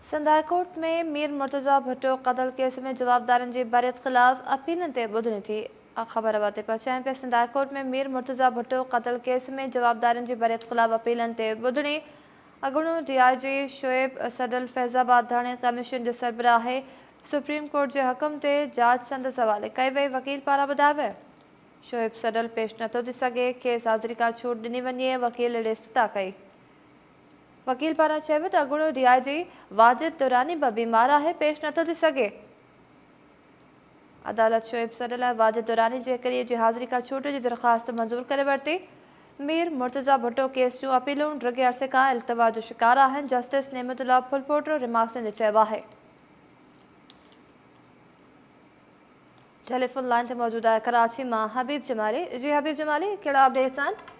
Sindh high court में Mir Murtaza Bhutto क़त्ल case में जवाबदारनि जी बरियत ख़िलाफ़ अपीलनि ते ॿुधणी थी। ख़बर वाते पहुचाइनि पिया। सिंध हाई कोर्ट में मीर मुर्तज़ा भुट्टो क़त्ल केस में जवाबदारनि जी बरियत ख़िलाफ़ अपीलनि ते ॿुधणी। अॻूणो DIG शोएब सडल फैज़ाबाद धाणे कमीशन जे सरबराहे सुप्रीम कोर्ट जे हुकुम ते जांच संदसि हवाले कई वई। वकील पारां ॿुधायो वियो शोएब सडल पेश नथो थी सघे, खेसि हाज़िरी खां छूट ॾिनी वञे। वकील रिश्ता कई। वकील पारां चयो त अॻूणो DIG वाजिद दुरानी बि बीमार आहे, पेश नथो थी सघे। अदालत शोएब सडल ऐं वाजिद दुरानी जे हिकिड़ीअ जी हाज़िरी खां छूट जी दरख़्वास्त मंज़ूर करे वरिती। मीर मुर्तज़ा भुट्टो केस जूं अपीलूं ड्रिगे अरसे खां इल्तिवा जो शिकार आहिनि। जस्टिस नेमतुल्लाह फुलपोटो रिमाक्सन जो चयो आहे। टेलीफोन लाइन ते मौजूद आहे कराची मां हबीब जमाली। जी हबीब जमाली, कहिड़ा अपडेट्स आहिनि?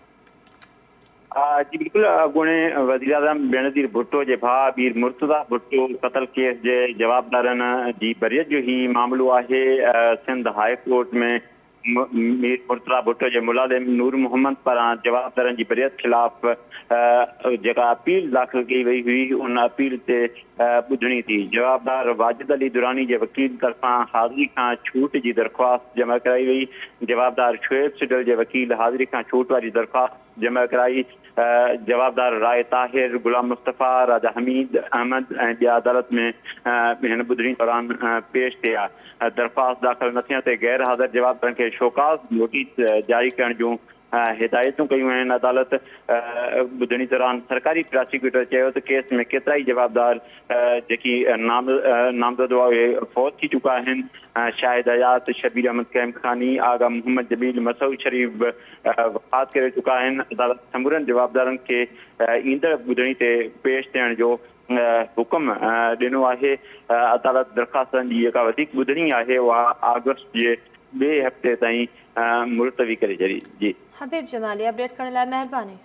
जी बिल्कुल। अॻूणे वज़ीर आज़म बेनज़ीर भुट्टो जे भाउ मीर मुर्तज़ा भुट्टो क़त्ल केस जे जवाबदारनि जी बरियत जो ही मामलो आहे। सिंध हाई कोर्ट में मीर मुर्तज़ा भुट्टो जे मुलाज़िम नूर मोहम्मद पारां जवाबदारनि जी बरियत ख़िलाफ़ जेका अपील दाख़िल कई वई हुई, उन अपील ते ॿुधणी थी। जवाबदार वाजिद अली दुरानी जे वकील तरफ़ां हाज़िरी खां छूट जी दरख़्वास्त जमा कराई वई। जवाबदार शोएब सडल जे वकील हाज़िरी खां छूट वारी दरख़्वास्त जमा कराई। जवाबदार राय ताहिर, गुलाम मुस्तफ़ा, राजा हमीद अहमद ऐं ॿिया अदालत में हिन ॿुधणी दौरान पेश थिया। दरख़्वास्त दाख़िल न थियण ते गैर हाज़िर जवाबदारनि खे शोकाज़ नोटिस जारी करण जूं हिदायतूं कयूं आहिनि। अदालत ॿुधणी दौरान सरकारी प्रोसिक्यूटर चयो त केस में केतिरा ई जवाबदार जेकी नामज़द हुआ उहे फौत थी चुका आहिनि। शाहिद हयात, शबीर अहमद कैमखानी, आगा मोहम्मद जमील, मसूद शरीफ बि वफ़ात करे चुका आहिनि। अदालत समूरनि जवाबदारनि खे ईंदड़ ॿुधणी ते पेश थियण जो हुकुम ॾिनो आहे। अदालत दरख़्वास्तनि जी जेका वधीक ॿुधणी आहे उहा अगस्त जे ॿिए हफ़्ते ताईं मुलतवी करे छॾी। जी हबीब जमाली, अपडेट करण लाइ महिरबानी।